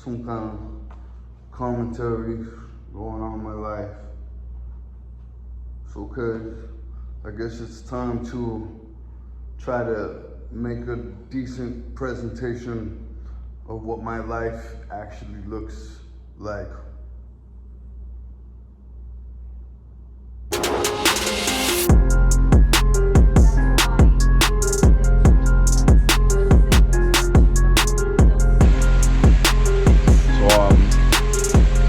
some kind of commentary going on in my life. It's okay. I guess it's time to try to make a decent presentation of what my life actually looks like.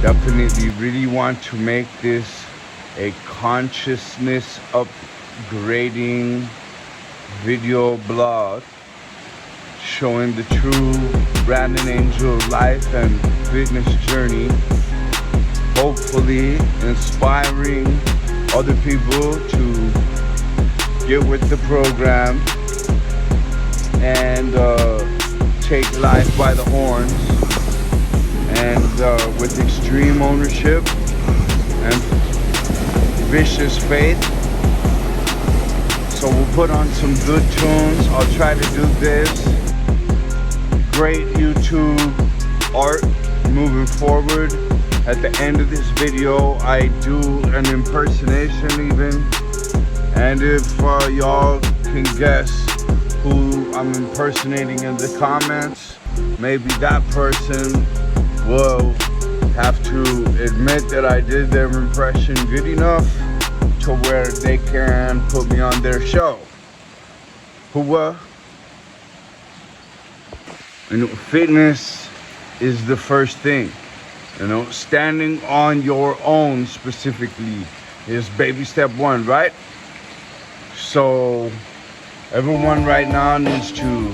Definitely really want to make this a consciousness upgrading video blog showing the true Brandon Angel life and fitness journey, hopefully inspiring other people to get with the program and take life by the horns, and with extreme ownership and vicious faith. So we'll put on some good tunes. I'll try to do this great YouTube art moving forward. At the end of this video, I do an impersonation even, and if y'all can guess who I'm impersonating in the comments, maybe that person will have to admit that I did their impression good enough to where they can put me on their show. Fitness is the first thing. Standing on your own specifically is baby step one, right? So everyone right now needs to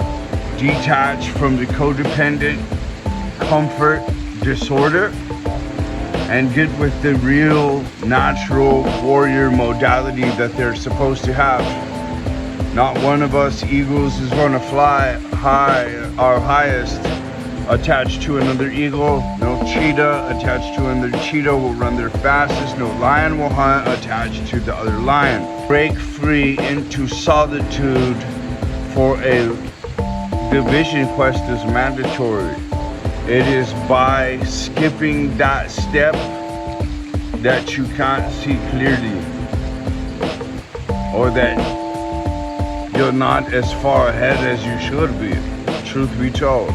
detach from the codependent comfort disorder and get with the real natural warrior modality that they're supposed to have. Not one of us eagles is going to fly high, our highest, attached to another eagle. No cheetah attached to another cheetah will run their fastest. No lion will hunt attached to the other lion. Break free into solitude for a division quest is mandatory. It is by skipping that step that you can't see clearly, or that you're not as far ahead as you should be, truth be told.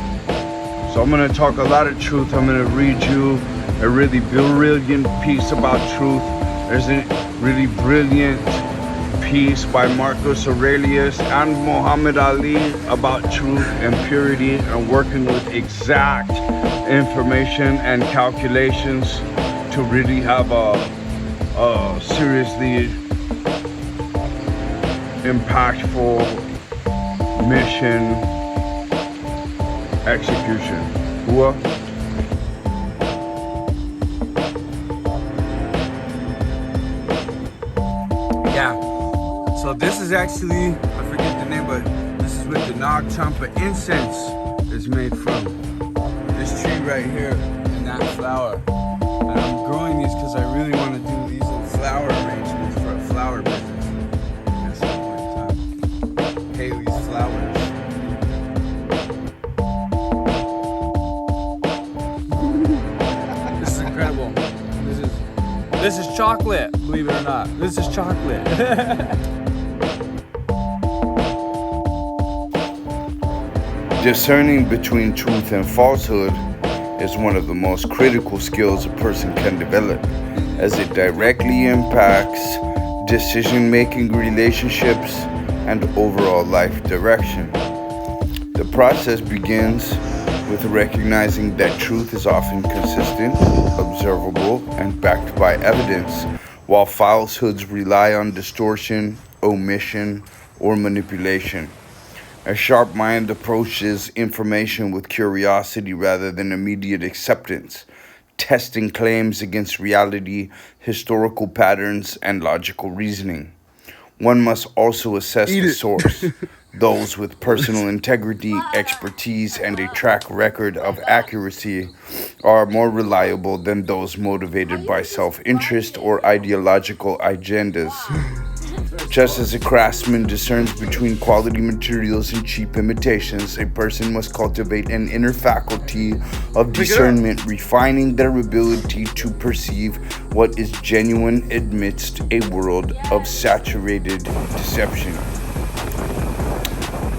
So I'm going to talk a lot of truth. I'm going to read you a really brilliant piece about truth. There's a really brilliant piece by Marcus Aurelius and Muhammad Ali about truth and purity and working with exact information and calculations to really have a seriously impactful mission execution. Yeah. So this is actually, I forget the name, but this is what the Nag Champa incense is made from. This tree right here and that flower. And I'm growing these because I really want to do these little flower arrangements for a flower business at some point in time. Haley's Flowers. This is incredible. This is chocolate, believe it or not. This is chocolate. Discerning between truth and falsehood is one of the most critical skills a person can develop, as it directly impacts decision-making, relationships, and overall life direction. The process begins with recognizing that truth is often consistent, observable, and backed by evidence, while falsehoods rely on distortion, omission, or manipulation. A sharp mind approaches information with curiosity rather than immediate acceptance, testing claims against reality, historical patterns, and logical reasoning. One must also assess the source. Those with personal integrity, expertise, and a track record of accuracy are more reliable than those motivated by self-interest or ideological agendas. Just as a craftsman discerns between quality materials and cheap imitations, a person must cultivate an inner faculty of discernment, refining their ability to perceive what is genuine amidst a world of saturated deception.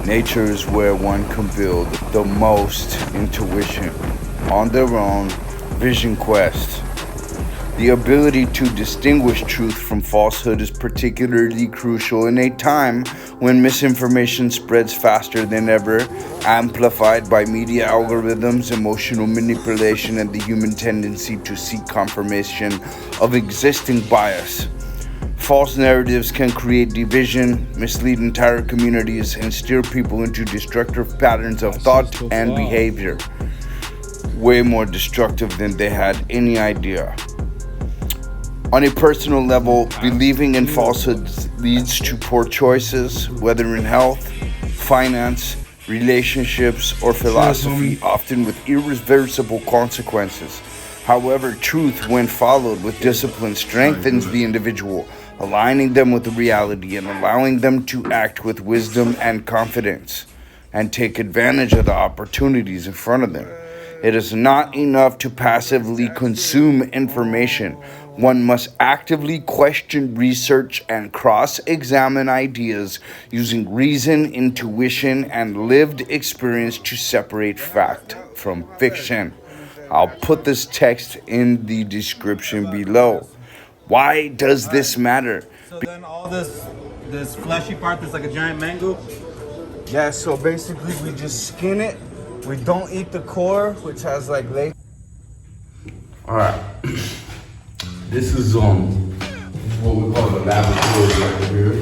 Nature is where one can build the most intuition on their own vision quest. The ability to distinguish truth from falsehood is particularly crucial in a time when misinformation spreads faster than ever, amplified by media algorithms, emotional manipulation, and the human tendency to seek confirmation of existing bias. False narratives can create division, mislead entire communities, and steer people into destructive patterns of thought and behavior, way more destructive than they had any idea. On a personal level, believing in falsehoods leads to poor choices, whether in health, finance, relationships, or philosophy, often with irreversible consequences. However, truth, when followed with discipline, strengthens the individual, aligning them with reality and allowing them to act with wisdom and confidence and take advantage of the opportunities in front of them. It is not enough to passively consume information. One must actively question, research, and cross-examine ideas using reason, intuition, and lived experience to separate fact from fiction. I'll put this text in the description below. Why does this matter? So then all this fleshy part that's like a giant mango? Yeah, so basically we just skin it. We don't eat the core, which has like lace. Alright. This is what we call the laboratory right here.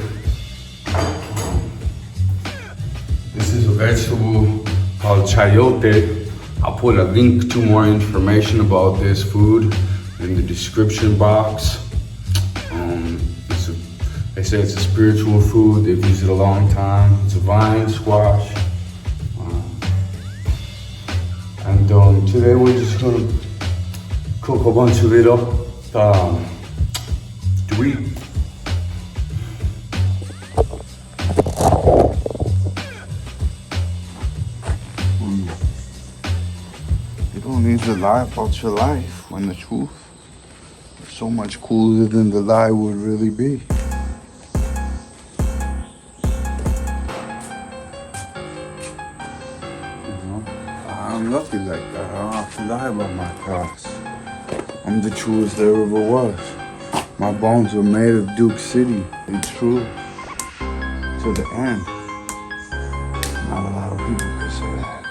This is a vegetable called chayote. I'll put a link to more information about this food in the description box. They say it's a spiritual food. They've used it a long time. It's a vine squash. And today we're just gonna cook a bunch of it up to eat. You don't need to lie about your life when the truth is so much cooler than the lie would really be. I'm lucky like that. I don't have to lie about my past. I'm the truest there ever was. My bones were made of Duke City. It's true. To the end. Not a lot of people can say that.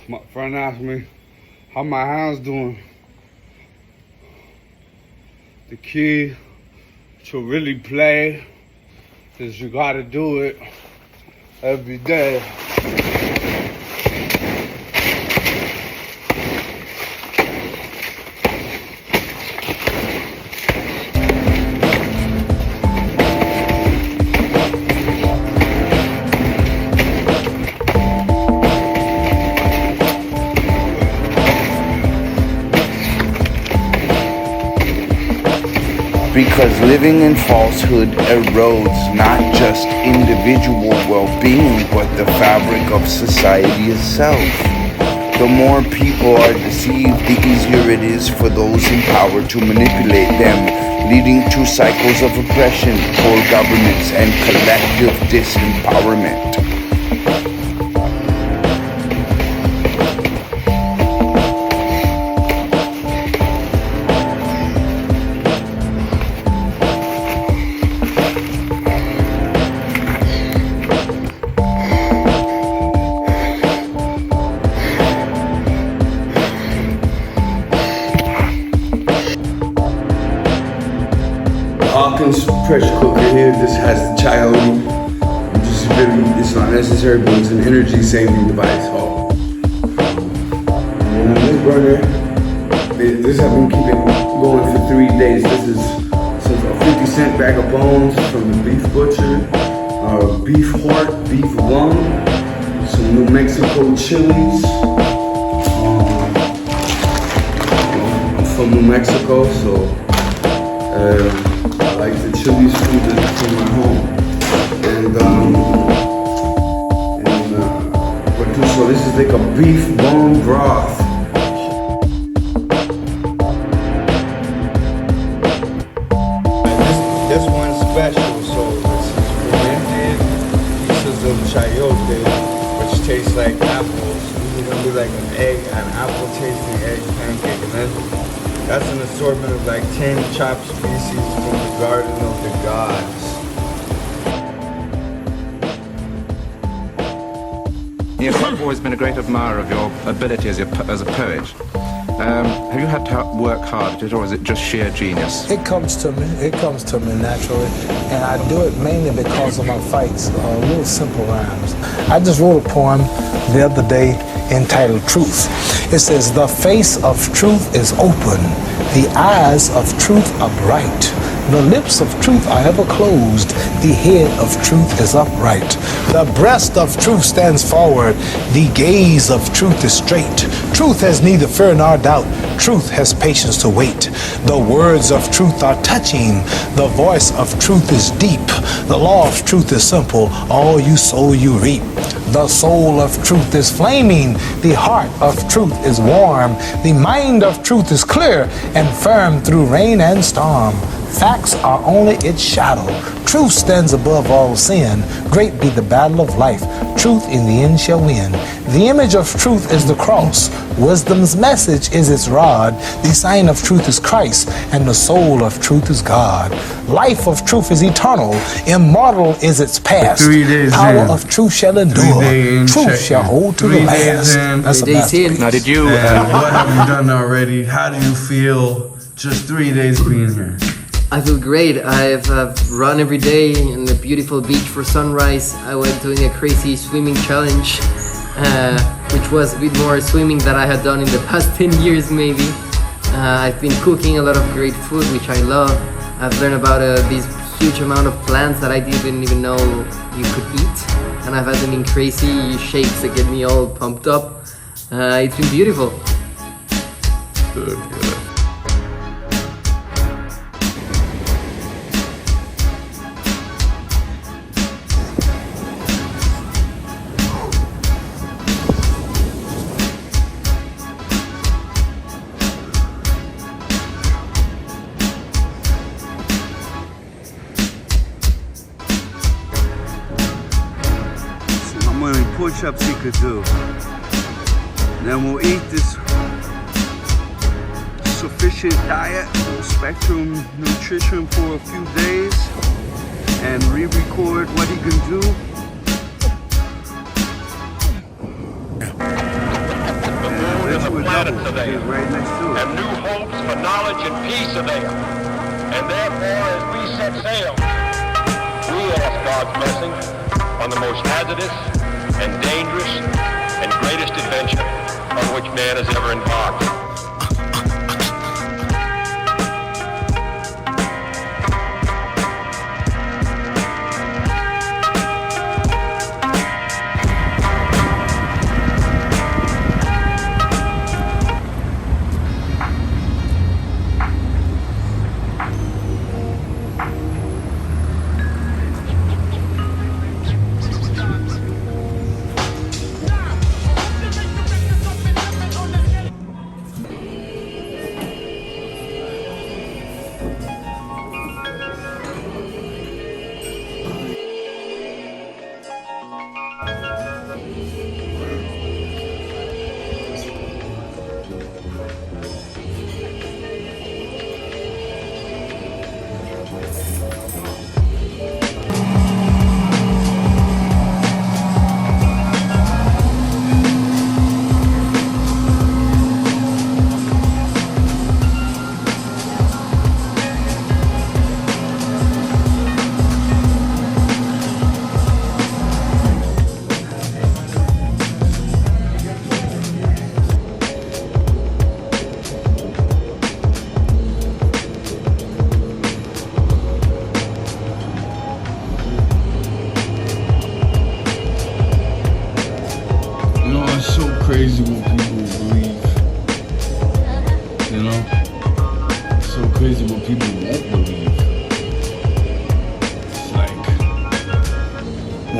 My friend asked me how my hands doing. The key to really play is you gotta do it every day. Because living in falsehood erodes not just individual well-being, but the fabric of society itself. The more people are deceived, the easier it is for those in power to manipulate them, leading to cycles of oppression, poor governance, and collective disempowerment. Hawkins pressure cooker here. This has the chayote. It's not necessary, but it's an energy saving device. Oh. And this burner, this I've been keeping going for 3 days. This is a 50-cent bag of bones from the beef butcher, beef heart, beef lung, some New Mexico chilies. I'm from New Mexico, so I like the chilies from my home. So this is like a beef bone broth. This one's special, so this is fermented pieces of chayote, which tastes like apples. This is gonna be like an apple tasting egg pancake, and then that's an assortment of like 10 chopped species from the garden of the gods. Yes, I've always been a great admirer of your ability as a poet. Have you had to work hard at it, or is it just sheer genius? It comes to me. It comes to me naturally, and I do it mainly because of my fights. Little simple rhymes. I just wrote a poem the other day entitled "Truth." It says, "The face of truth is open, the eyes of truth are bright. The lips of truth are ever closed, the head of truth is upright. The breast of truth stands forward, the gaze of truth is straight. Truth has neither fear nor doubt, truth has patience to wait. The words of truth are touching, the voice of truth is deep. The law of truth is simple, all you sow you reap. The soul of truth is flaming, the heart of truth is warm. The mind of truth is clear and firm through rain and storm. Facts are only its shadow. Truth stands above all sin. Great be the battle of life. Truth in the end shall win. The image of truth is the cross. Wisdom's message is its rod. The sign of truth is Christ, and the soul of truth is God. Life of truth is eternal. Immortal is its past. 3 days Power in. of truth shall endure. Truth shall hold to the 3 days last. in. That's a 3 days in. masterpiece. Now, did you... What have you done already? How do you feel just 3 days being here? I feel great. I've run every day in the beautiful beach for sunrise. I went doing a crazy swimming challenge, which was a bit more swimming than I had done in the past 10 years maybe. I've been cooking a lot of great food, which I love. I've learned about this huge amount of plants that I didn't even know you could eat. And I've had them in crazy shapes that get me all pumped up. It's been beautiful. Good. How many push-ups he could do. Then we'll eat this sufficient diet, full spectrum nutrition for a few days, and re-record what he can do. The planets are there, Right next to it. and new hopes for knowledge and peace are there. And therefore, as we set sail, we ask God's blessing on the most hazardous and dangerous and greatest adventure on which man has ever embarked.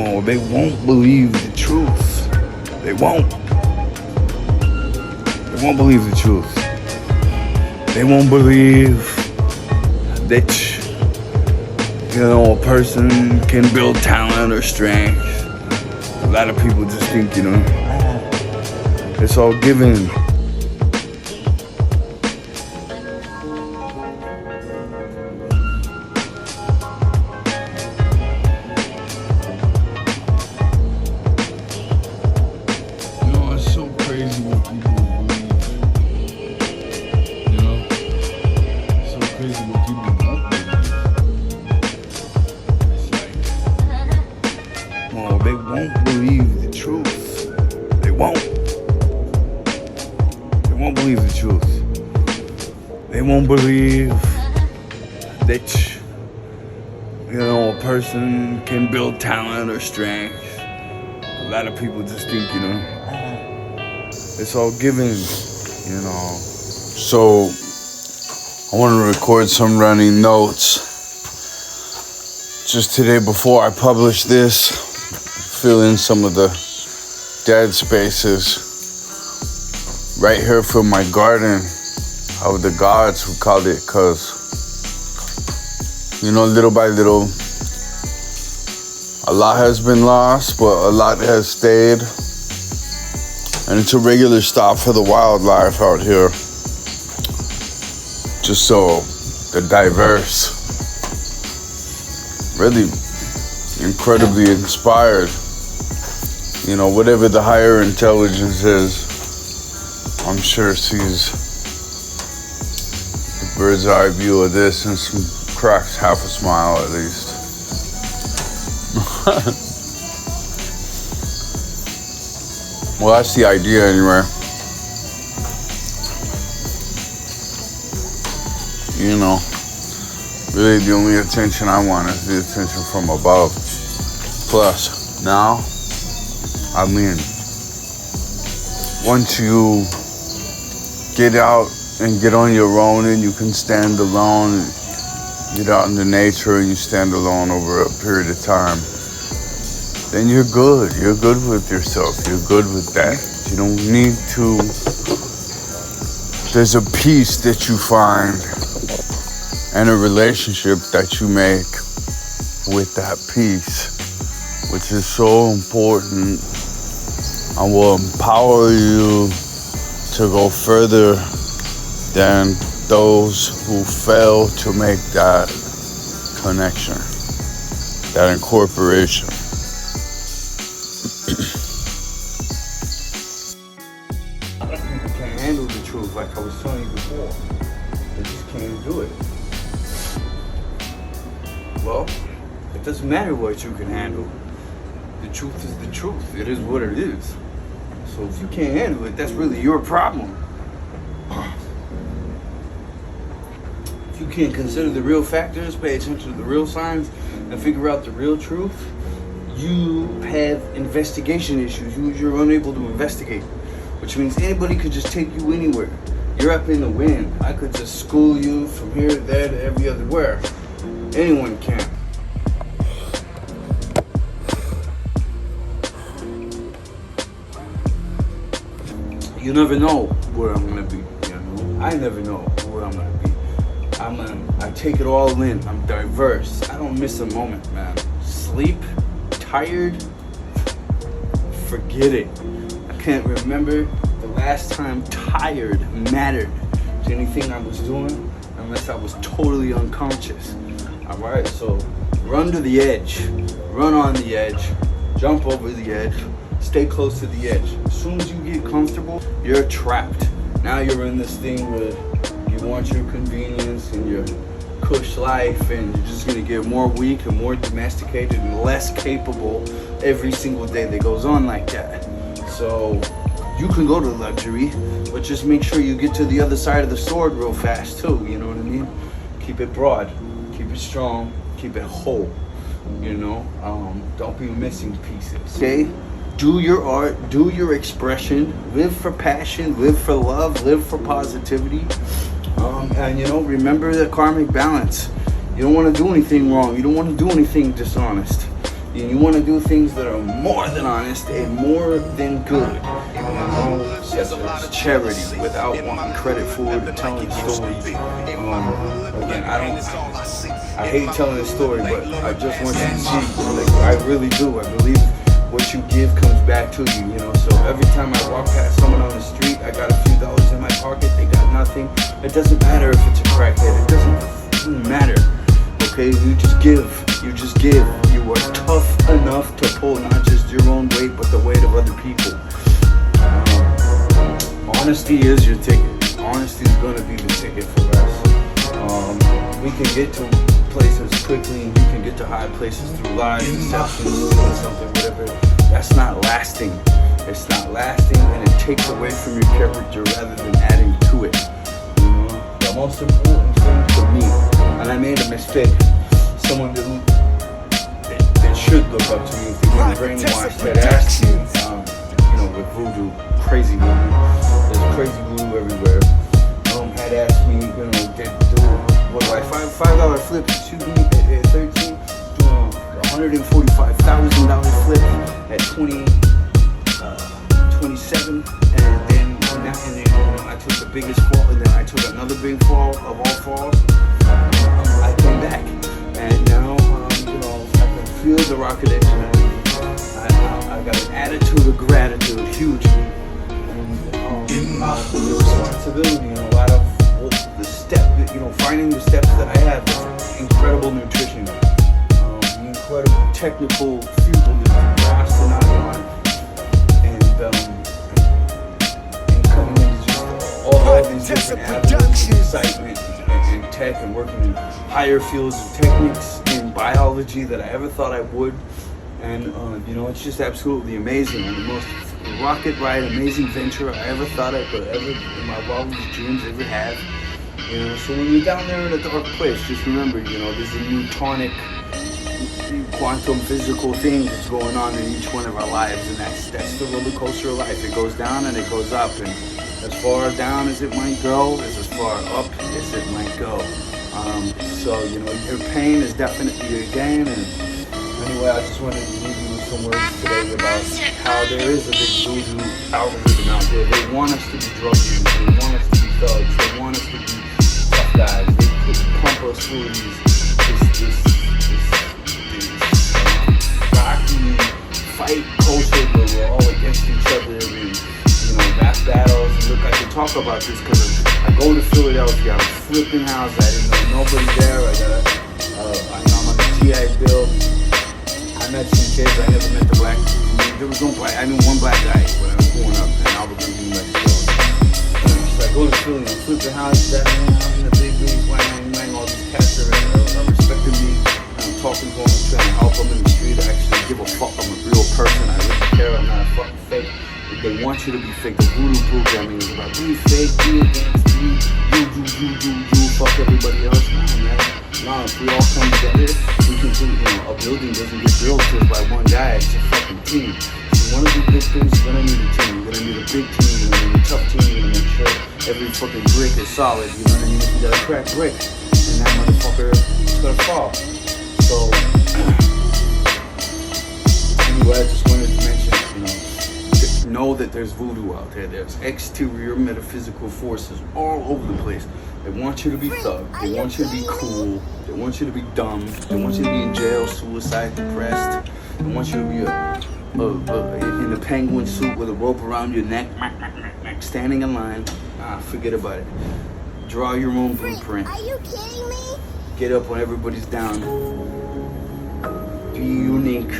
Oh, they won't believe the truth. They won't. They won't believe the truth. They won't believe that, a person can build talent or strength. A lot of people just think, it's all given. It's so crazy what people believe. It's so crazy what people won't believe. It's like, well, they won't believe the truth. They won't. They won't believe the truth. They won't believe that, a person can build talent or strength. A lot of people just think, it's all given, So I want to record some running notes. Just today before I publish this, fill in some of the dead spaces right here from my garden of the gods, we called it, because, little by little, a lot has been lost, but a lot has stayed. And it's a regular stop for the wildlife out here. Just so the diverse, really incredibly inspired, whatever the higher intelligence is, I'm sure sees the bird's eye view of this and cracks half a smile at least. Well, that's the idea anyway. Really the only attention I want is the attention from above. Plus, now, once you get out and get on your own and you can stand alone, get out into nature and you stand alone over a period of time, then you're good. You're good with yourself. You're good with that. You don't need to. There's a peace that you find and a relationship that you make with that peace, which is so important and will empower you to go further than those who fail to make that connection, that incorporation. A lot of people can't handle the truth, like I was telling you before. They just can't do it. Well, it doesn't matter what you can handle. The truth is the truth. It is what it is. So if you can't handle it, that's really your problem. If you can't consider the real factors, pay attention to the real signs, and figure out the real truth, you have investigation issues. You're unable to investigate, which means anybody could just take you anywhere. You're up in the wind. I could just school you from here to there to every other where. Anyone can. You never know where I'm gonna be. I never know where I'm gonna be. I take it all in. I'm diverse. I don't miss a moment, man. Sleep, tired, forget it. I can't remember the last time tired mattered to anything I was doing unless I was totally unconscious. Alright, so run to the edge, run on the edge, jump over the edge, stay close to the edge. As soon as you get comfortable, you're trapped. Now you're in this thing where you want your convenience and your cush life, and you're just gonna get more weak and more domesticated and less capable every single day that goes on like that. So you can go to luxury, but just make sure you get to the other side of the sword real fast too, you know what I mean? Keep it broad, keep it strong, keep it whole, don't be missing pieces. Okay? Do your art, do your expression, live for passion, live for love, live for positivity. And remember the karmic balance. You don't want to do anything wrong. You don't want to do anything dishonest. and you want to do things that are more than honest and more than good. You know, it's charity without wanting credit for it or telling stories. Again, I hate telling the story, but I just want you to see, like, I really do. I believe what you give comes back to you, you know. So every time I walk past someone on the street, I got a few dollars in my pocket, they got nothing. It doesn't matter if it's a crackhead, it doesn't matter. Okay, you just give. You are tough enough to pull not just your own weight, but the weight of other people. Honesty is your ticket. Honesty is going to be the ticket for us. We can get to places quickly, and you can get to high places through lies, deception, doing something, whatever. That's not lasting. It's not lasting, and it takes away from your character rather than adding to it. You know, the most important thing for me, and I made a mistake. Someone that should look up to me if they've been brainwashed had asked me, you know, with voodoo, crazy voodoo, there's crazy voodoo everywhere. Had asked me, you know, what do I $5 flip? Excuse me, at 13, doing $145,000 flip at 27, and then you know, I took the biggest fall, and then I took another big fall of all falls. I came back, and now you know, I can feel the rocket engine. I got an attitude of gratitude, hugely, and the responsibility, and a lot of the step, you know, finding the steps that I have, incredible nutrition, the incredible technical fuel that you grasp and on, and coming into just all these different avenues of excitement and tech, and working in higher fields of techniques in biology that I ever thought I would. And you know, it's just absolutely amazing, and the most rocket ride, amazing venture I ever thought I could ever, in my wildest dreams, ever have. You know, so when you're down there in a dark place, just remember, you know, there's a Newtonic, quantum physical thing that's going on in each one of our lives, and that's the roller coaster of life. It goes down and it goes up, and as far down as it might go is as far up as it might go. So, you know, your pain is definitely your gain. And anyway, I just wanted to leave you with some words today about how there is a big voodoo algorithm out there. They want us to be drug users, they want us to be thugs, they want us to be tough guys. They pump us through this rocky fight culture where we're all against each other, and you know, rap battles. And look, I can talk about this because I go to Philadelphia, I'm flipping houses, I didn't know nobody there. I know I'm on the GI Bill. I met some kids, I never met the black. There was no black. I knew one black guy when I was growing up in Albuquerque, New Mexico. So I go to Philly, I'm flipping houses, I'm in the big leagues, playing all these cats are respecting me. I'm talking to them, I'm trying to help them in the street. I actually give a fuck. I'm a real person. I really care. I'm not a fucking fake. They want you to be fake. The voodoo programming is about be fake, be against, you, fuck everybody else. Nah, if we all come together, we can do, you know, a building doesn't get built just by one guy, it's a fucking team. If you want to do big things, you're gonna need a team. You're gonna need a big team, you're gonna need a tough team, you're gonna make sure every fucking brick is solid. You know what I mean? If you got a cracked brick, and that motherfucker is gonna fall. So, anyway, I just wanted to mention, you know that there's voodoo out there. There's exterior metaphysical forces all over the place. They want you to be thug. They want you to be cool. They want you to be dumb. They want you to be in jail, suicide, depressed. They want you to be in a penguin suit with a rope around your neck, standing in line. Forget about it. Draw your own blueprint. Are you kidding me? Get up when everybody's down. Be unique.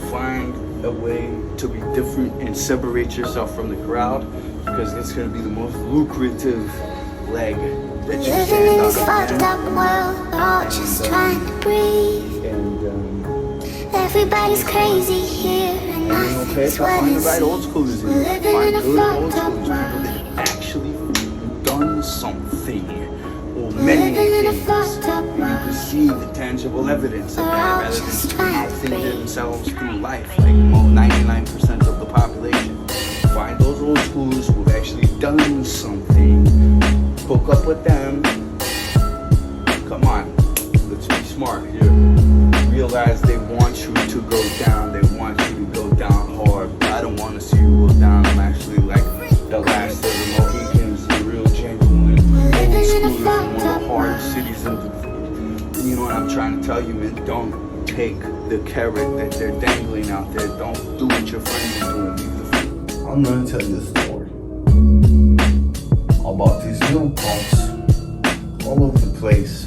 Find a way to be different and separate yourself from the crowd, because it's going to be the most lucrative leg that you Living stand in on. this fucked up world, we're all just trying to breathe. Everybody's crazy here, and nothing's what Find the it right old seems. schoolers in We're there. living Find in a good old fucked up schoolers, people world. that actually done something, or many Living in a things. fucked up You can world. see the tangible evidence of that, rather just than trying to mouthing breathe. themselves through life, like 99% of the population. Find those old schoolers who have actually done something. Hook up with them. Come on, let's be smart here. realize they want you to go down. They want you to go down hard. But I don't want to see you go down. I'm actually like the last of the Mohicans, the real genuine old school, one of the hardest cities in the. You know what I'm trying to tell you, man? Don't take the carrot that they're dangling out there. Don't do what your friends are doing. I'm gonna tell you a story about these little punks all over the place.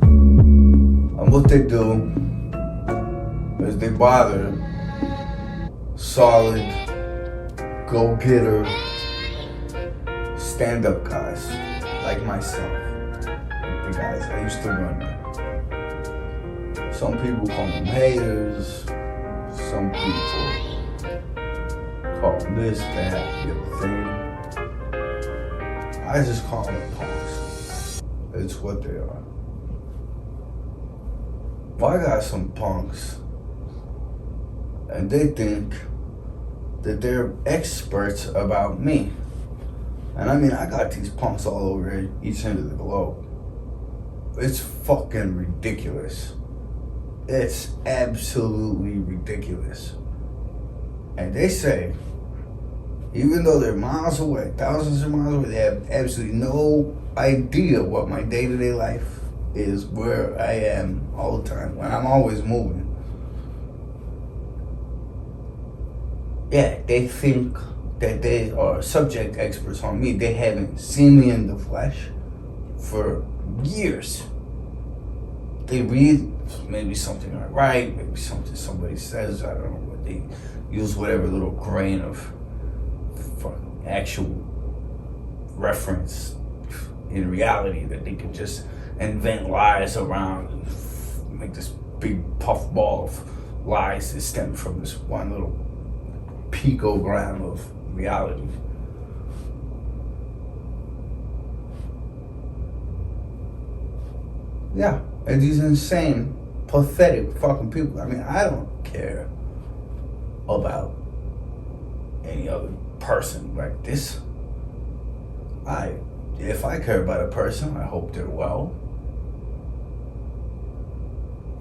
And what they do is they bother solid, go-getter, stand-up guys like myself. The guys I used to run with. Some people call them haters. Some people call them this, that, the other thing. I just call them punks. It's what they are. Well, I got some punks, and they think that they're experts about me. And I mean, I got these punks all over each end of the globe. It's fucking ridiculous. It's absolutely ridiculous. And they say, even though they're miles away, thousands of miles away, they have absolutely no idea what my day-to-day life is, where I am all the time, when I'm always moving. Yeah, they think that they are subject experts on me. They haven't seen me in the flesh for years. They read maybe something I write, maybe something somebody says, I don't know what they use, whatever little grain of actual reference in reality that they can just invent lies around and make this big puffball of lies that stem from this one little picogram of reality. Yeah, and these insane, pathetic fucking people. I mean, I don't care about any other person like this. If I care about a person, I hope they're well.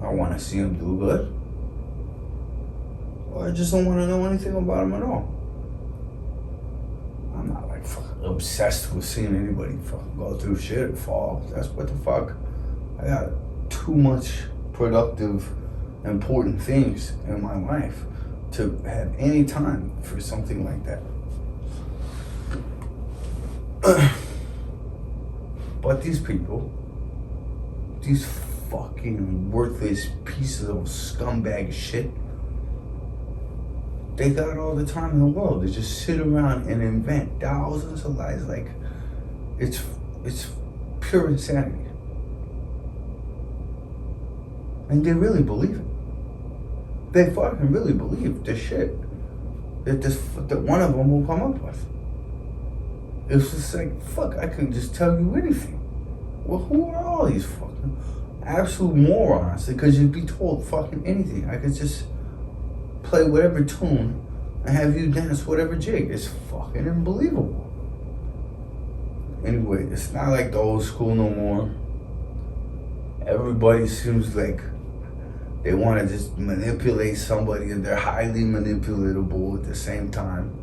I want to see them do good. Or I just don't want to know anything about them at all. I'm not like fucking obsessed with seeing anybody fucking go through shit or fall. That's what the fuck. I got too much productive, important things in my life to have any time for something like that. But these people, these fucking worthless pieces of scumbag shit, they got all the time in the world to just sit around and invent thousands of lies. Like, it's pure insanity. And they really believe it. They fucking really believe the shit that one of them will come up with. It's just like, fuck, I could just tell you anything. Well, who are all these fucking absolute morons? Because you'd be told fucking anything. I could just play whatever tune and have you dance whatever jig. It's fucking unbelievable. Anyway, it's not like the old school no more. Everybody seems like they want to just manipulate somebody, and they're highly manipulatable at the same time.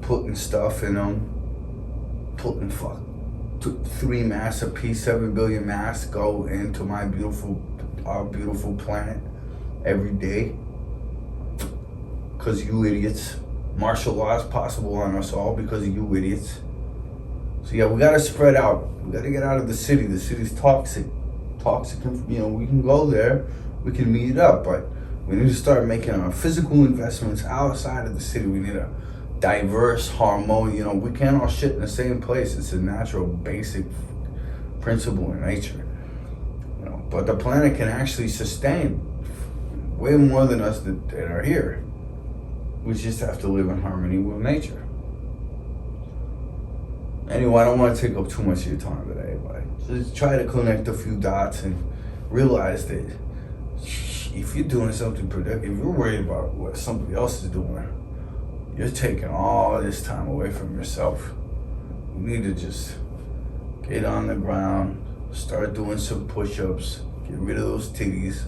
Putting stuff in them, putting 3 masks a piece, 7 billion masks go into our beautiful planet every day. Cause you idiots. Martial law is possible on us all because of you idiots. So yeah, we gotta spread out. We gotta get out of the city. The city's toxic. You know, we can go there, we can meet up, but we need to start making our physical investments outside of the city. We need a diverse, harmonious, you know, we can't all shit in the same place. It's a natural, basic principle in nature. You know, but the planet can actually sustain way more than us that are here. We just have to live in harmony with nature. Anyway, I don't want to take up too much of your time today, but just try to connect a few dots and realize that if you're doing something productive, if you're worried about what somebody else is doing, you're taking all this time away from yourself. You need to just get on the ground, Start doing some push-ups. Get rid of those titties.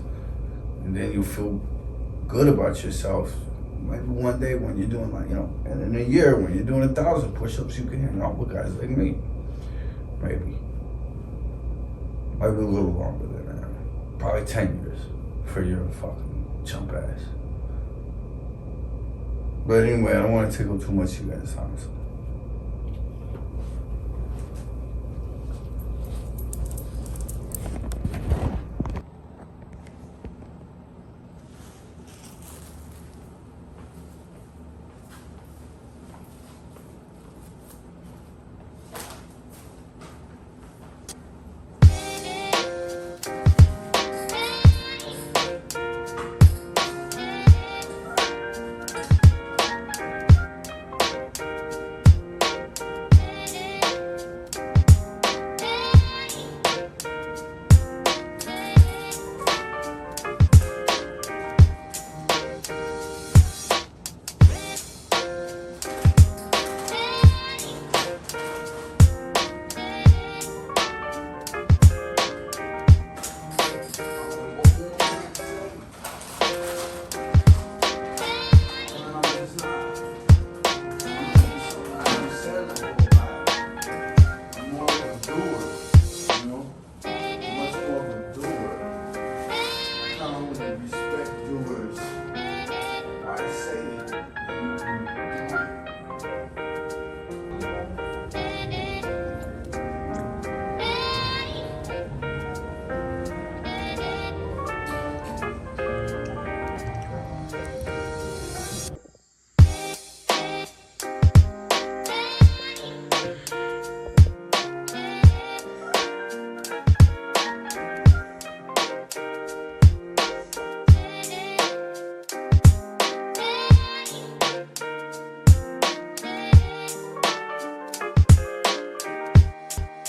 And then you'll feel good about yourself. Maybe one day when you're doing like, and in a year when you're doing 1,000 push-ups, you can hang out with guys like me. Maybe. Might be a little longer than that. Probably 10 years for your fucking chump ass. But anyway, I don't want to take up too much of you guys' time. So